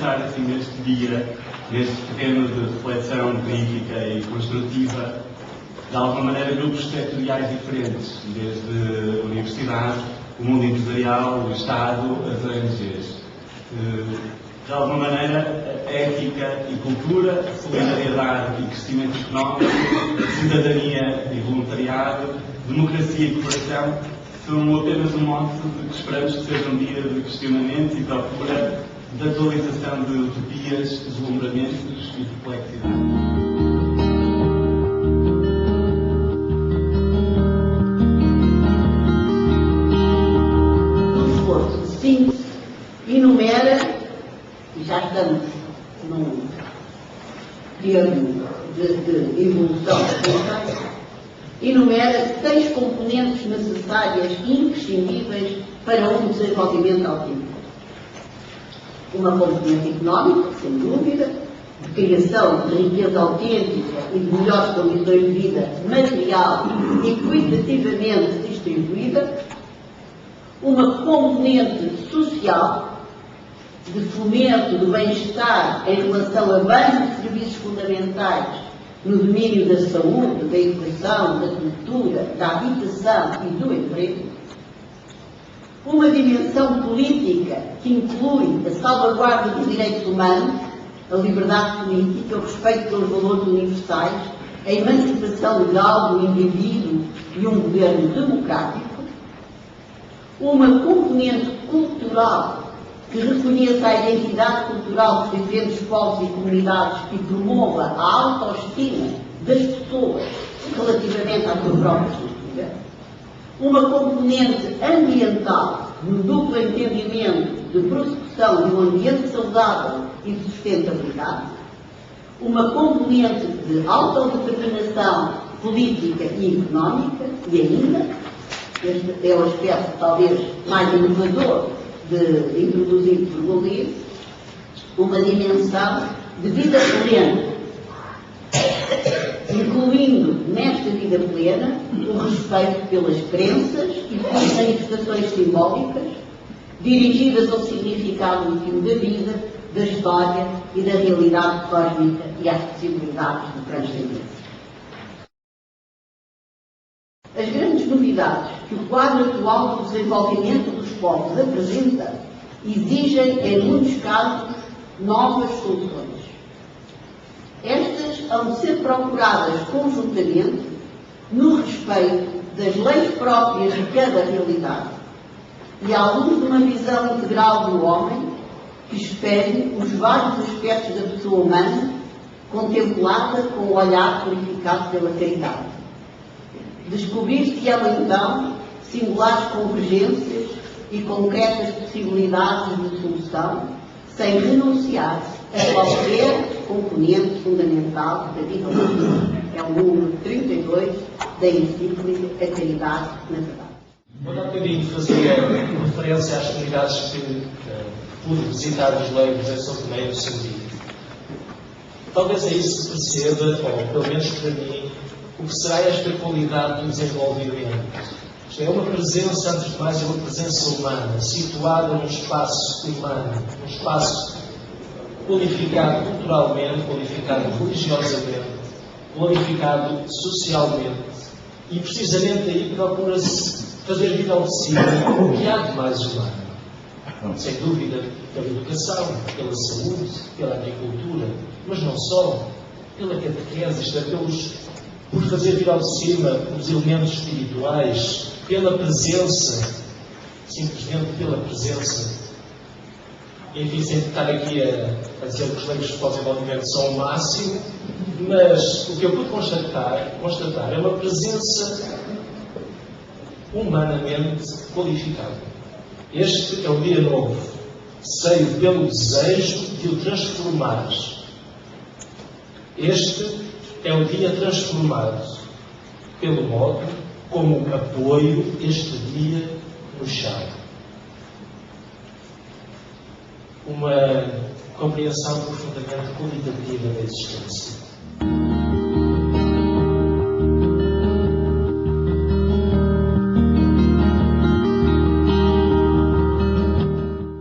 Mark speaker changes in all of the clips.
Speaker 1: pensar assim neste dia, neste terreno de reflexão crítica e construtiva, de alguma maneira grupos setoriais diferentes, desde a universidade, o mundo empresarial, o Estado, as ONGs. De alguma maneira, ética e cultura, solidariedade e crescimento económico, cidadania e voluntariado, democracia e cooperação, são apenas um monte de que esperamos que seja um dia de questionamento e procura de atualização de utopias, deslumbramentos e perplexidade.
Speaker 2: Enumera, e já estamos num período de evolução da enumera 6 componentes necessárias e imprescindíveis para um desenvolvimento autêntico. Uma componente económica, sem dúvida, de criação de riqueza autêntica e de melhores condições de vida material e equitativamente distribuída. Uma componente social, de fomento do bem-estar em relação a bens e serviços fundamentais no domínio da saúde, da educação, da cultura, da habitação e do emprego. Uma dimensão política que inclui a salvaguarda dos direitos humanos, a liberdade política, o respeito pelos valores universais, a emancipação legal do indivíduo e um governo democrático. Uma componente cultural que reconheça a identidade cultural de diferentes povos e comunidades e promova a autoestima das pessoas relativamente à sua própria cultura. Uma componente ambiental no duplo entendimento de prospeção de um ambiente saudável e de sustentabilidade. Uma componente de autodeterminação política e económica e ainda, este é o aspecto talvez mais inovador introduzido por Gaulle, uma dimensão de vida plena, incluindo nesta vida plena o respeito pelas crenças e pelas manifestações simbólicas dirigidas ao significado último da vida, da história e da realidade cósmica e às possibilidades de transcendência. As grandes novidades que o quadro atual do desenvolvimento dos povos apresenta exigem, em muitos casos, novas soluções. Estas hão de ser procuradas conjuntamente no respeito das leis próprias de cada realidade e à luz de uma visão integral do homem que espelhe os vários aspectos da pessoa humana, contemplada com o olhar qualificado pela caridade. Descobrir-se-ão então singulares convergências e concretas possibilidades de solução, sem renunciar a qualquer componente fundamental da vida humana. É o número 32 da encíclica A Caridade na Verdade.
Speaker 3: Quando há bocadinho fazia referência às comunidades que pude visitar dos leigos em São Tomé e Moçambique, talvez aí se perceba, ou pelo menos para mim, o que será esta qualidade do desenvolvimento. Isto é uma presença, antes de mais, é uma presença humana, situada num espaço humano, num espaço qualificado culturalmente, qualificado religiosamente, qualificado socialmente, e precisamente aí procura-se fazer vida ao de cima o que há de mais humano. Sem dúvida, pela educação, pela saúde, pela agricultura, mas não só, pela catequese, isto é, por fazer vir ao de cima os elementos espirituais, pela presença, simplesmente pela presença. Enfim, sem estar aqui a dizer que os leigos para o desenvolvimento são o máximo, mas o que eu pude constatar é uma presença humanamente qualificada. Este é o dia novo, cheio pelo desejo de o transformar. Este é o dia transformado pelo modo como apoio este dia no chão. Uma compreensão profundamente qualitativa da existência.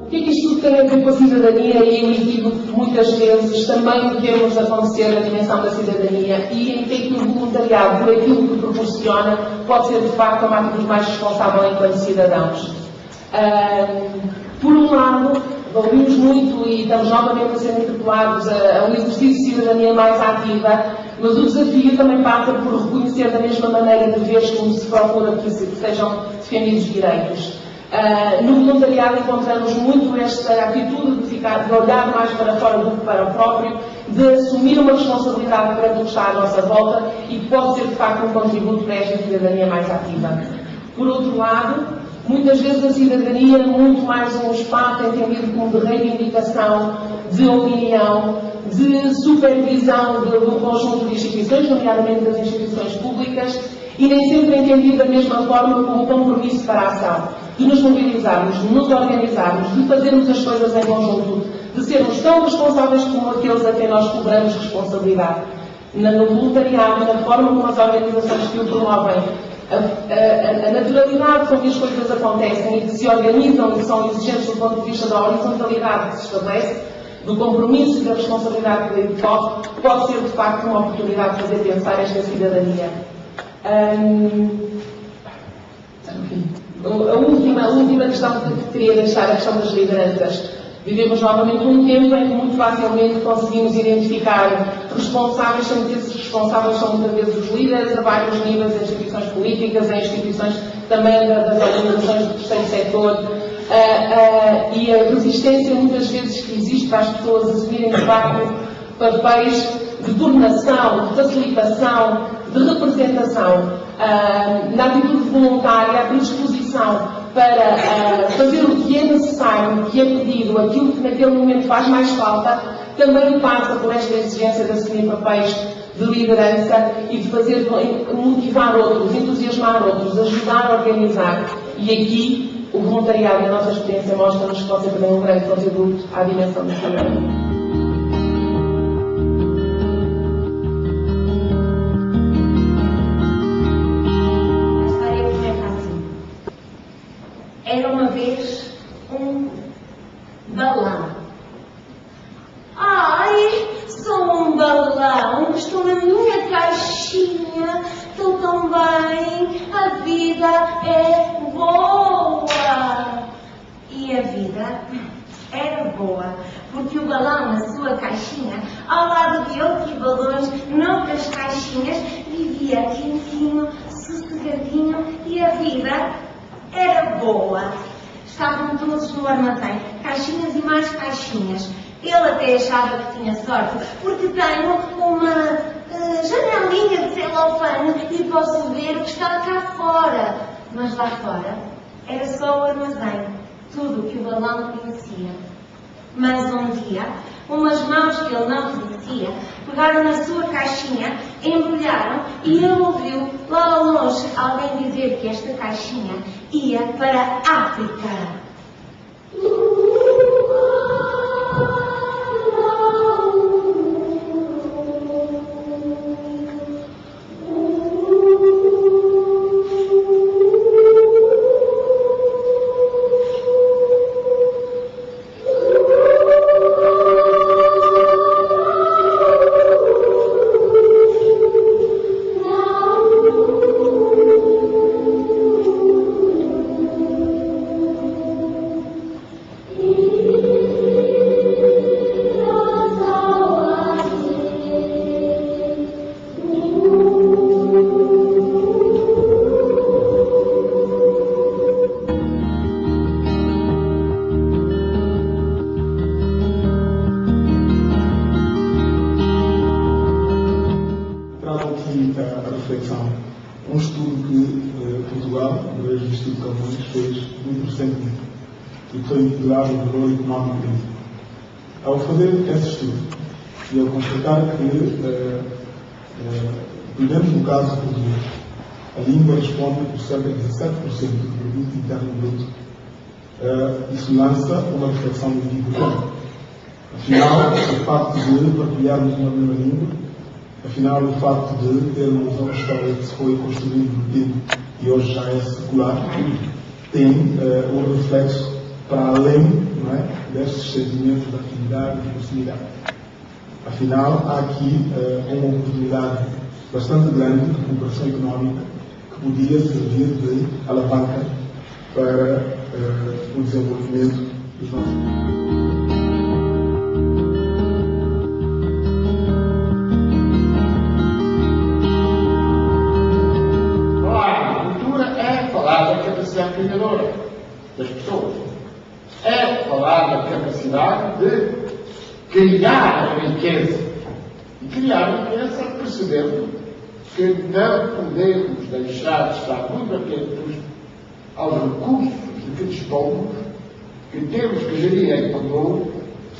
Speaker 4: O que é que isto tem a ver com a cidadania aí o equívoco que muitas vezes também devemos acontecer na dimensão da cidadania e em que o voluntariado, por aquilo que proporciona, pode ser de facto uma atitude mais responsável enquanto cidadãos. Por um lado, ouvimos muito e estamos novamente a ser interpelados a um exercício de cidadania mais ativa, mas o desafio também passa por reconhecer da mesma maneira deveres como se procura que sejam defendidos direitos. No voluntariado encontramos muito esta atitude de olhar mais para fora do que para o próprio, de assumir uma responsabilidade para o que está à nossa volta e que pode ser de facto um contributo para esta cidadania mais ativa. Por outro lado, muitas vezes a cidadania é muito mais um espaço entendido como de reivindicação, de opinião, de supervisão do conjunto de instituições, nomeadamente das instituições públicas, e nem sempre entendido da mesma forma como compromisso para a ação, de nos mobilizarmos, de nos organizarmos, de fazermos as coisas em conjunto, de sermos tão responsáveis como aqueles a quem nós cobramos responsabilidade. No voluntariado, na forma como as organizações que o promovem, a naturalidade com que as coisas acontecem e que se organizam e que são exigentes do ponto de vista da horizontalidade que se estabelece, do compromisso e da responsabilidade que envolve, pode ser de facto uma oportunidade de fazer pensar esta cidadania. A última questão que queria deixar, a questão das lideranças. Vivemos novamente um tempo em que muito facilmente conseguimos identificar responsáveis, sendo que esses responsáveis são muitas vezes os líderes a vários níveis, em instituições políticas, em instituições também das organizações do terceiro setor, e a resistência muitas vezes que existe para as pessoas assumirem de facto papéis de coordenação, de facilitação, de representação, na atitude voluntária, a predisposição para fazer o que é necessário, o que é pedido, aquilo que naquele momento faz mais falta, também passa por esta exigência de assumir papéis de liderança e de fazer motivar outros, entusiasmar outros, ajudar a organizar. E aqui o voluntariado, a nossa experiência mostra-nos que pode ser também um grande contributo à dimensão da cidadania.
Speaker 5: Era uma vez um balão. Ai, sou um balão, estou na minha caixinha, estou tão bem, a vida é boa. E a vida era boa, porque o balão na sua caixinha, ao lado de outros balões, noutras caixinhas, vivia quentinho, sossegadinho e a vida era boa. Estavam todos no armazém, caixinhas e mais caixinhas. Ele até achava que tinha sorte, porque tenho uma janelinha de celofane e posso ver o que está cá fora. Mas lá fora era só o armazém, tudo o que o balão conhecia. Mas um dia, umas mãos que ele não conhecia pegaram na sua caixinha, embrulharam e ele ouviu lá ao longe alguém dizer que esta caixinha ia para a África.
Speaker 6: Um estudo que Portugal, através do Instituto Camões, fez muito recentemente e que foi intitulado O Valor Económico da Língua. Ao fazer esse estudo, e ao constatar que, pelo menos no caso português, a língua responde por cerca de 17% do produto interno bruto, isso lança uma reflexão do tipo comum. Afinal, o facto de partilharmos uma mesma língua, afinal, o facto de termos uma história que se foi construindo no tempo e hoje já é secular, tem um reflexo para além não é, destes segmentos da atividade de proximidade. Afinal, há aqui uma oportunidade bastante grande de cooperação económica que podia servir de alavanca para o desenvolvimento dos nossos.
Speaker 7: Falar da capacidade criadora das pessoas. É falar da capacidade de criar riqueza. E criar riqueza percebendo que não podemos deixar de estar muito atentos aos recursos de que dispomos, que temos que gerir em comum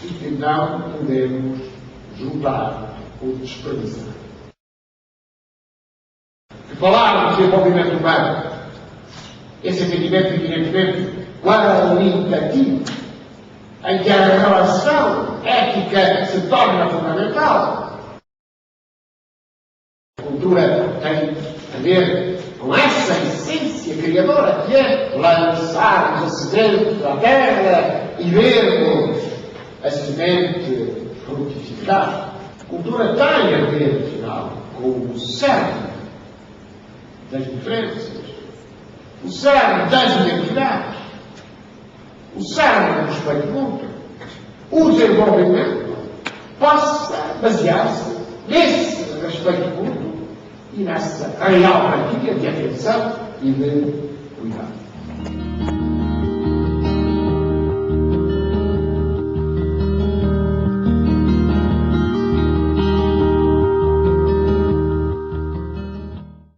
Speaker 7: e que não podemos juntar ou desperdiçar. E falar do desenvolvimento humano, esse entendimento, evidentemente, qualitativo, em que a relação ética se torna fundamental. A cultura tem a ver com essa essência criadora, que é lançar os sementes à terra e vermos a semente frutificar. A cultura tem a ver, afinal, com o cerne das diferenças, o cerne das identidades, o cerne do respeito mútuo. O desenvolvimento possa basear-se nesse respeito mútuo e nessa real partilha de atenção e de cuidado.